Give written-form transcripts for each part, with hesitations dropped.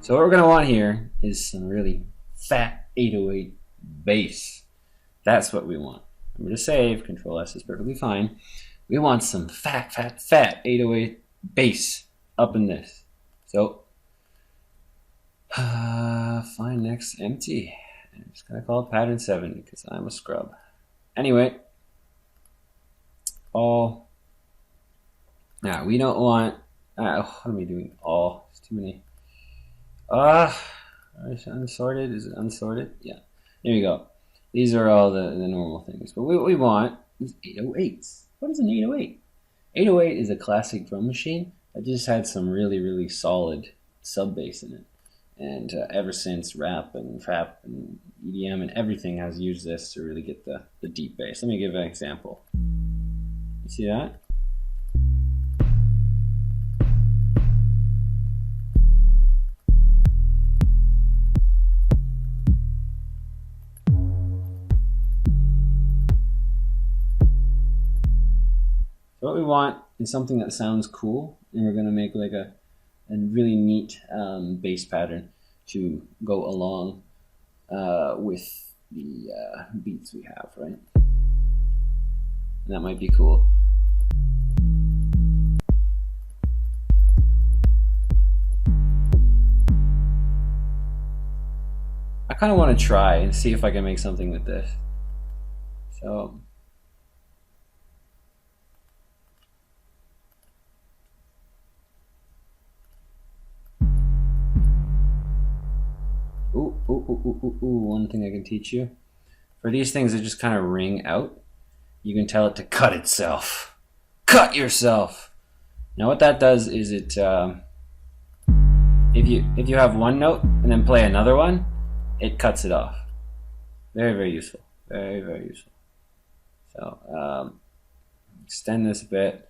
So what we're going to want here is some really fat 808 bass. That's what we want. Remember to save. Control S is perfectly fine. We want some fat 808 bass up in this. So find next empty. I'm just going to call it pattern 7 because I'm a scrub. Anyway, all. Now we don't want. What am I doing? All. It's too many. Unsorted. Is it unsorted? Yeah. There you go. These are all the normal things. But what we want is 808s. What is an 808? 808 is a classic drum machine that just had some really solid sub bass in it. And ever since rap and trap and EDM and everything has used this to really get the deep bass. Let me give an example. You see that? So what we want is something that sounds cool, and we're going to make like a really neat bass pattern to go along with the beats we have, right? And that might be cool. I kind of want to try and see if I can make something with this. So one thing I can teach you. For these things that just kind of ring out, you can tell it to cut itself. Cut yourself! Now what that does is it, if you have one note and then play another one, it cuts it off. Very useful. Very useful. So, extend this a bit.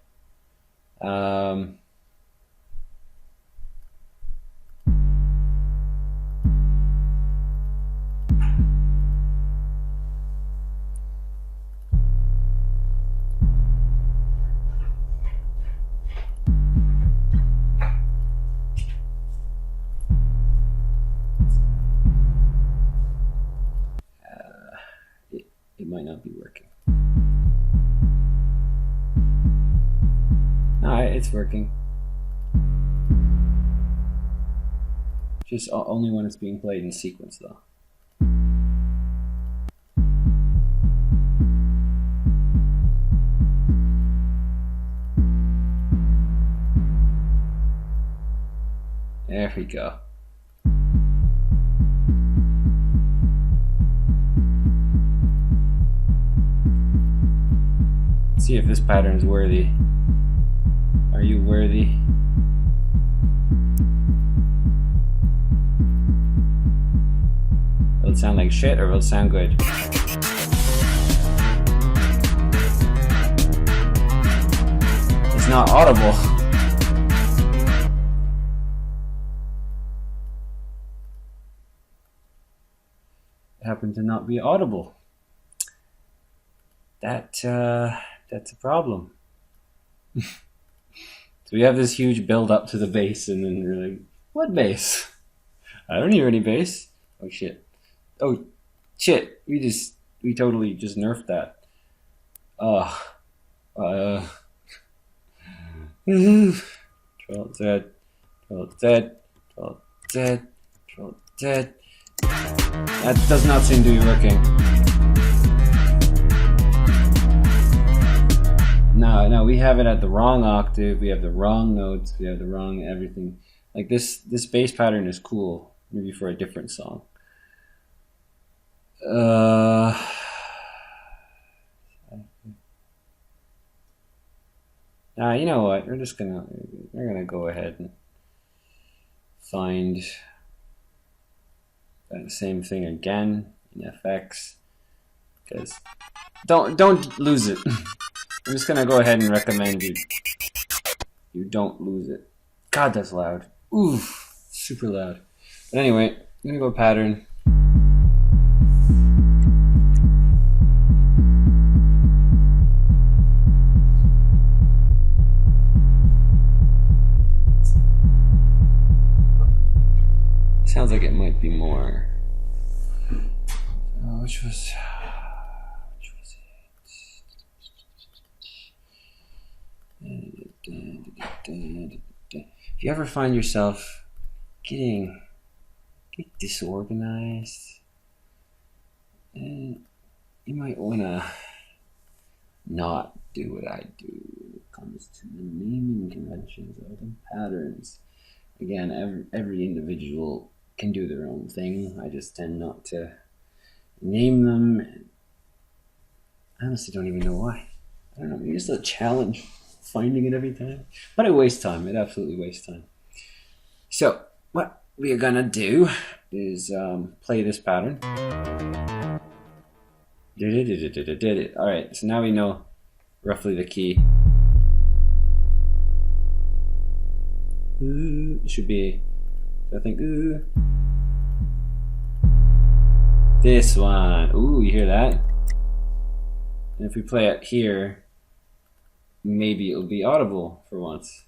It might not be working. No, it's working. Just only when it's being played in sequence, though. There we go. See if this pattern is worthy. Are you worthy? Will it sound like shit or will it sound good? It's not audible. It happened to not be audible. That's a problem. So we have this huge build up to the bass, and then we're like, what bass? I don't hear any bass. Oh shit. We totally just nerfed that. Troll dead. That does not seem to be working. No, we have it at the wrong octave, we have the wrong notes, we have the wrong everything. Like this bass pattern is cool, maybe for a different song. You know what? We're gonna go ahead and find that same thing again in FX, because don't lose it. I'm just gonna go ahead and recommend you don't lose it. God, that's loud. Oof, super loud. But anyway, I'm gonna go pattern. Sounds like it might be more. Which was it? If you ever find yourself getting disorganized, you might want to not do what I do when it comes to the naming conventions or the patterns. Again, every individual can do their own thing. I just tend not to name them. I honestly don't even know why. I don't know, maybe it's a challenge finding it every time. But it wastes time. It absolutely wastes time. So what we are gonna do is play this pattern. Alright, so now we know roughly the key. It should be, I think, this one. Ooh, you hear that? And if we play it here, maybe it'll be audible for once.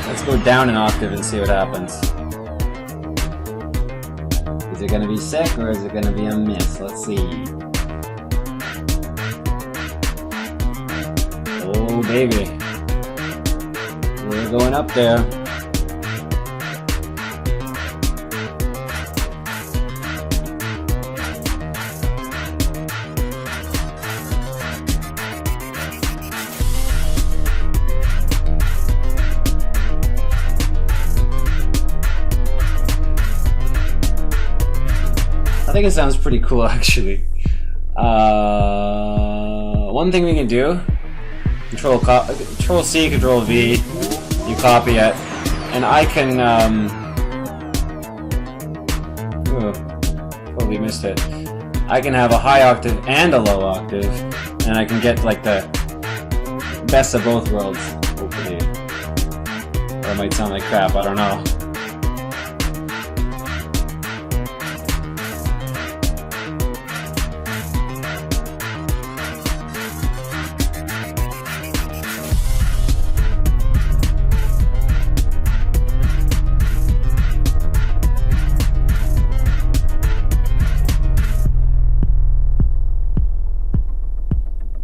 Let's go down an octave and see what happens. Is it going to be sick or is it going to be a miss? Let's see. Oh baby, we're going up there. I think it sounds pretty cool actually. One thing we can do, Control C, Control V, you copy it, and I can, totally missed it. I can have a high octave and a low octave, and I can get like the best of both worlds, hopefully. Or it might sound like crap, I don't know.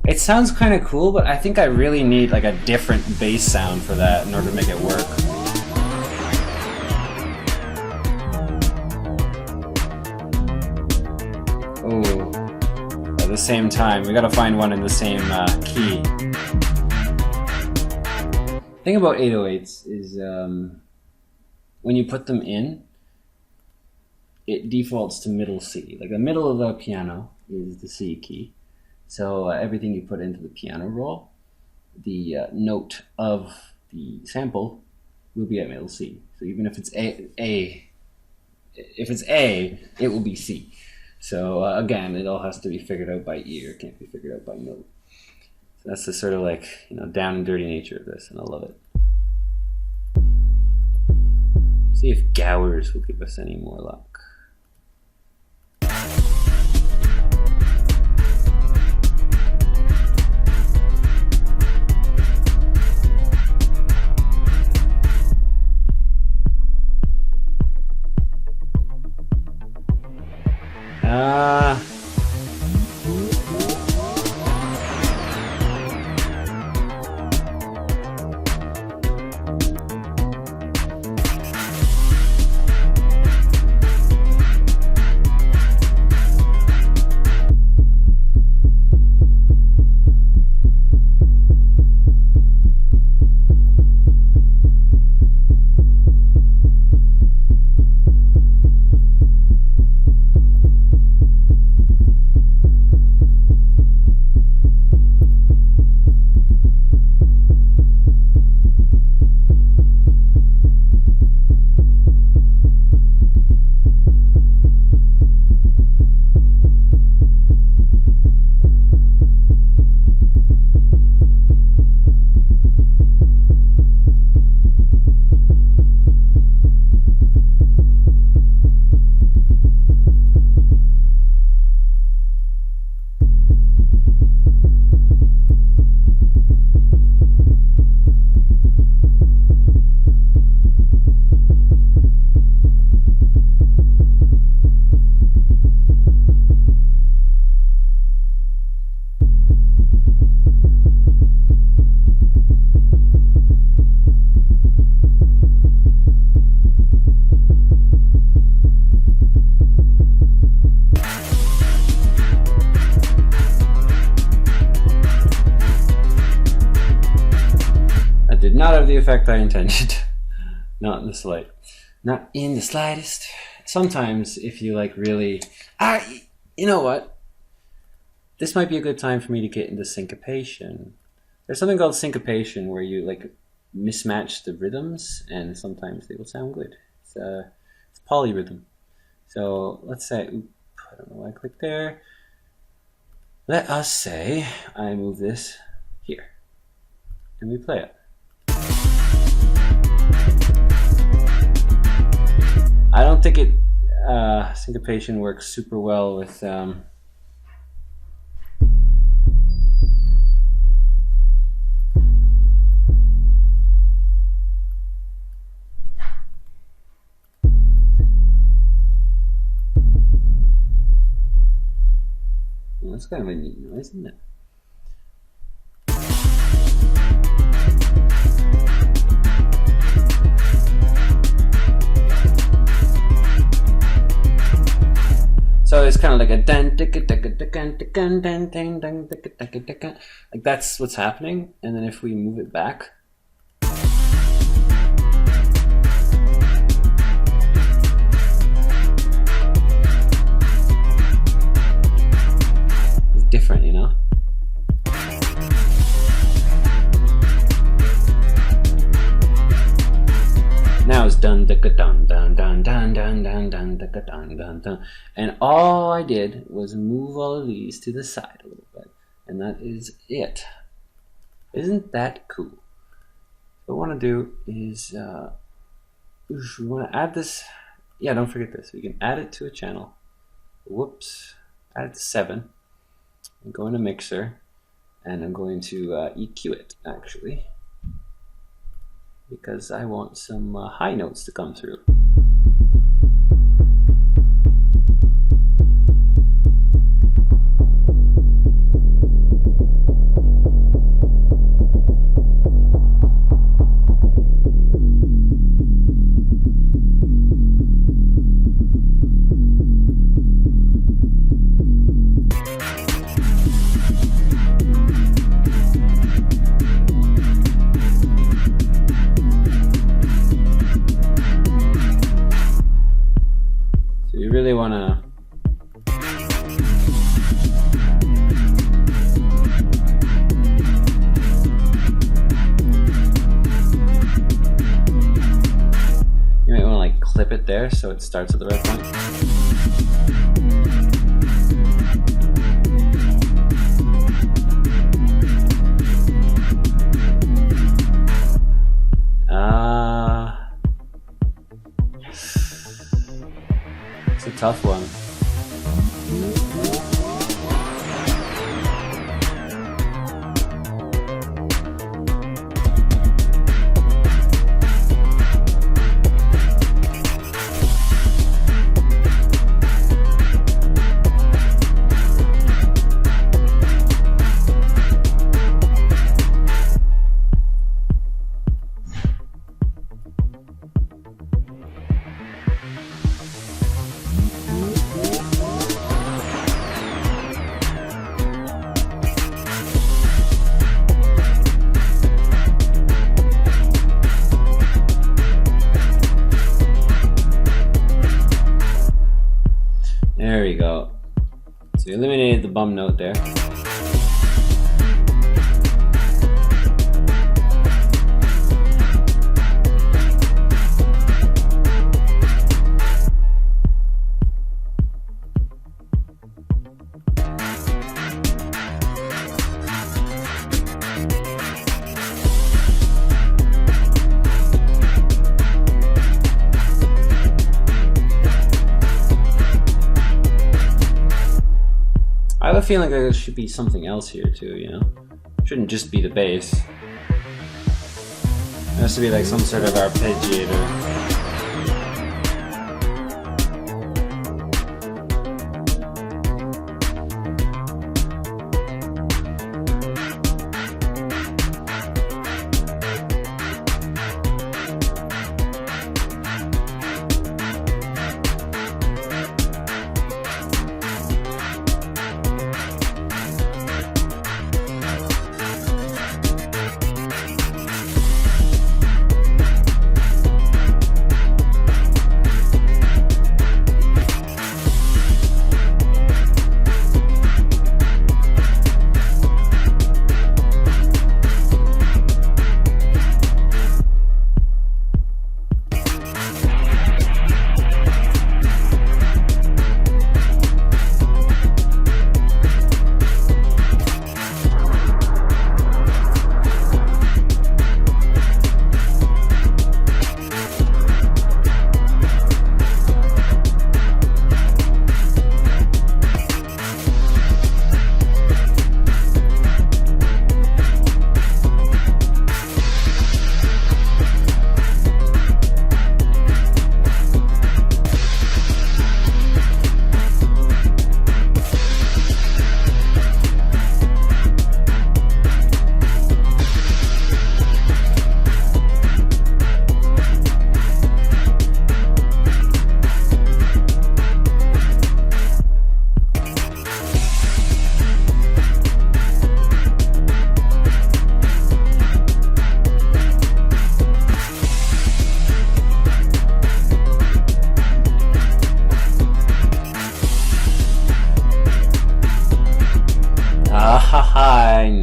It sounds kind of cool, but I think I really need like a different bass sound for that in order to make it work. Oh, at the same time, we gotta find one in the same key. The thing about 808s is when you put them in, it defaults to middle C. Like the middle of the piano is the C key. So everything you put into the piano roll, the note of the sample will be at middle C. So even if it's A, it will be C. So again, it all has to be figured out by ear. It can't be figured out by note. So that's the sort of like, you know, down and dirty nature of this, and I love it. See if Gowers will give us any more luck. not have the effect I intended. Not in the slight. Not in the slightest. Sometimes if you like really... you know what? This might be a good time for me to get into syncopation. There's something called syncopation where you like mismatch the rhythms and sometimes they will sound good. It's polyrhythm. So let's say, I don't know why I clicked there. Let us say I move this here and we play it. I don't think syncopation works super well with that's kind of a neat noise, isn't it? So it's kind of like a like that's what's happening, and then if we move it back, it's different, you know. Now it's dun dun dun dun dun dun dun dun dun dun dun dun, and all I did was move all of these to the side a little bit, and that is it. Isn't that cool? What I want to do is we want to add this. Yeah, don't forget this. We can add it to a channel. Whoops, add it to 7. I'm going to mixer, and I'm going to EQ it actually, because I want some high notes to come through. You really want to like clip it there so it starts at the right point. It's a tough one. There we go. So you eliminated the bum note there. I have a feeling like there should be something else here too, you know? It shouldn't just be the bass. There has to be like some sort of arpeggiator.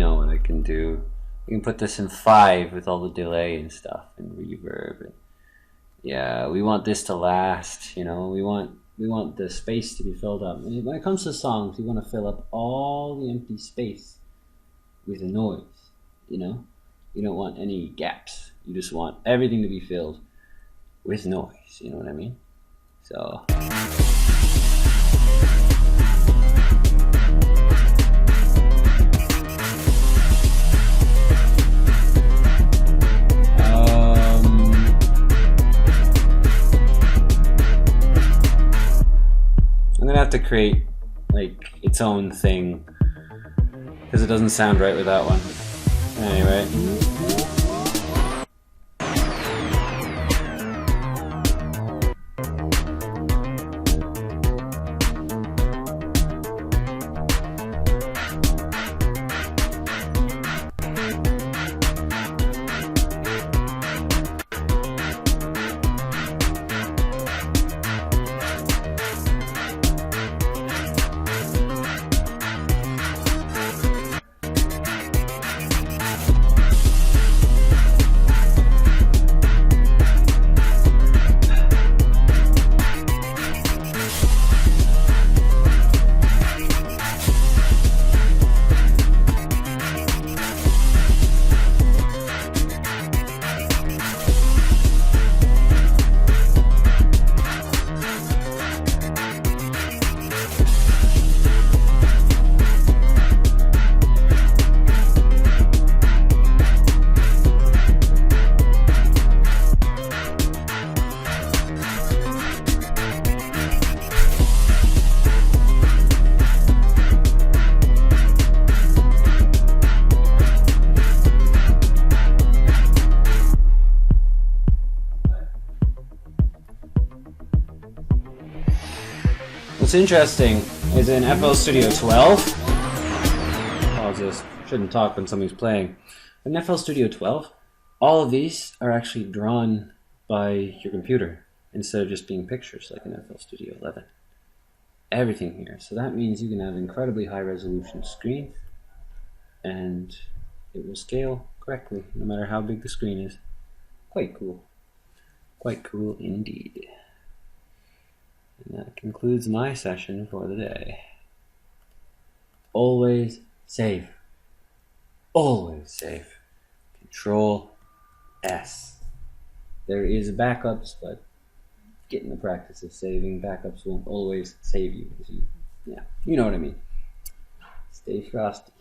know what I can do. I can put this in 5 with all the delay and stuff and reverb. And yeah, we want this to last, you know. We want the space to be filled up. And when it comes to songs, we want to fill up all the empty space with a noise, you know. You don't want any gaps. You just want everything to be filled with noise, you know what I mean? So I'm gonna have to create like its own thing because it doesn't sound right with that one. Anyway. What's interesting is in FL Studio 12, apologies, shouldn't talk when somebody's playing. In FL Studio 12, all of these are actually drawn by your computer instead of just being pictures like in FL Studio 11. Everything here. So that means you can have incredibly high resolution screen and it will scale correctly no matter how big the screen is. Quite cool. Quite cool indeed. And that concludes my session for the day. Always save. Always save. Control S. There is backups, but get in the practice of saving. Backups won't always save you. Yeah, you know what I mean. Stay frosty.